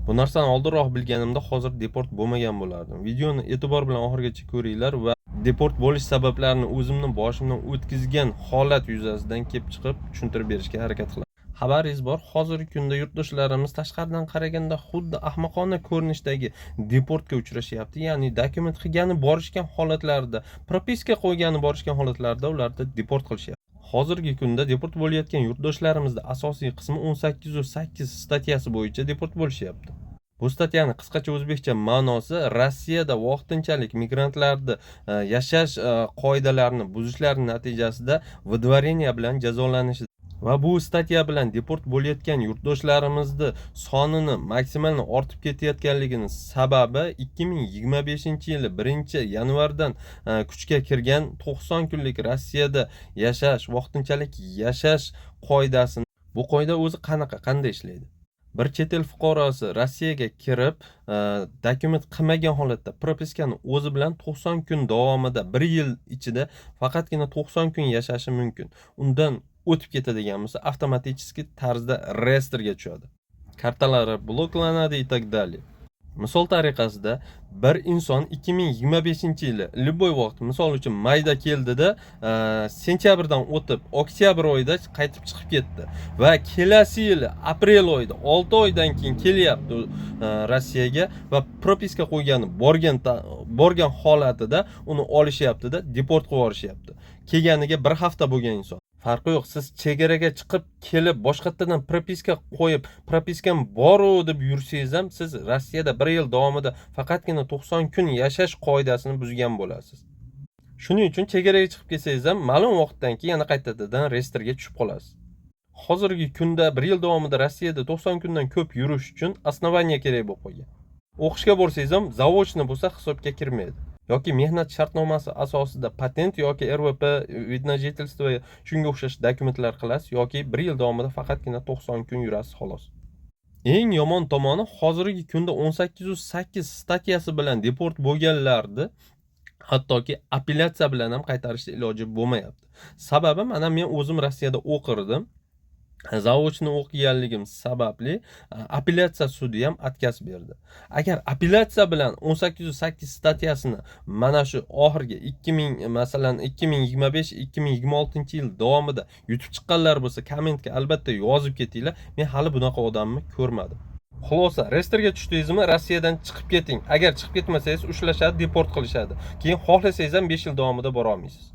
Bu narsani oldinroq bilganimda hozir deport bo'lmagan bo'lardim. Videoni e'tibor bilan oxirigacha ko'ringlar va deport bo'lish sabablarini o'zimning boshimdan o'tkazgan holat yuzasidan kelib chiqib tushuntirib berishga harakat qilaman. Xabaringiz bor, hozirgi kunda yurtdoshlarimiz tashqaridan qaraganda xuddi ahmoqona ko'rinishdagi deportga uchrashyapti. Ya'ni dokument qilgani borishgan holatlarida, propiska qo'ygani borishgan holatlarida ularni deport qilishyapti. Hozirgi kunda deport bo'layotgan yurtdoshlarimizda asosiy qismi 1808 statyasi bo'yicha deport bo'lishyapti. Bu statyani qisqacha o'zbekcha ma'nosi Rossiyada vaqtinchalik migrantlarni yashash qoidalarini buzishlari natijasida выдворение bilan jazolanishi va bu statya bilan deport bo'layotgan yurtdoshlarimizni sonini maksimal ortib ketayotganligini sababi 2025-yili 1-yanvardan kuchga kirgan 90 kunlik Rossiyada vaqtinchalik yashash qoidasini. Bu qoida o'zi qanday ishlaydi? Bir chet el fuqarosi Rossiyaga kirib, dokument qilmagan holatda propiskani o'zi bilan 90 kun davomida 1 yil ichida faqatgina 90 kun yashashi mumkin. Undan o'tib ketadigan bo'lsa, avtomatik tarzda reyestrga tushadi. Kartalari bloklanadi и так далее. Misol tariqasida bir inson 2025-yili любой vaqt, misol uchun mayda keldida, sentyabrdan o'tib, oktyabr oyida qaytib chiqib ketdi va kelasi yili aprel oyida 6 oydan keyin kelyapti Rossiyaga va propiska qo'ygani borgan holatida uni olishyapti-da, deport qilib yuborishyapti. Kelganiga 1 hafta bo'lgan inson. Farqi yo'q. Siz chegaraga chiqib kelib boshqatdan propiska qo'yib, propiskam boru deb yursangiz ham siz Rossiyada 1 yil davomida faqatgina 90 kun yashash qoidasini buzgan bo'lasiz. Shuning uchun chegaraga chiqib kelsangiz ham ma'lum vaqtdan keyin yana qaytadan reyestrga tushib qolasiz. Hozirgi kunda 1 yil davomida Rossiyada 90 kundan ko'p yurish uchun основание kerak bo'lib qolgan. O'qishga borsangiz ham zaochno bo'lsa hisobga kirmaydi. Yoki mehnat shartnomasi asosida patent yoki RVP, vid на жительство shunga o'xshash dokumentlar qilasiz yoki 1 yil davomida faqatgina 90 kun yurasiz xolos. Eng yomon tomoni hozirgi kunda 1808 statyasi bilan deport bo'lganlarni hattoki apellyatsiya bilan ham qaytarishga iloji bo'lmayapti. Sababi mana men o'zim Rossiyada o'qirdim. Zaochni o'qiganligim sababli apellyatsiya sudi ham отказ berdi. Agar apellyatsiya bilan 1808 statyasini mana shu oxirgi 2025-2026-yil davomida yutib chiqqanlar bo'lsa, kommentga albatta yozib ketinglar. Men hali bunaqa odamni ko'rmadim. Xulosa, reyestrga tushdingizmi, Rossiyadan chiqib keting. Agar chiqib ketmasangiz ushlashadi, deport qilishadi. Keyin xohlasangiz ham 5 yil davomida bora olmaysiz.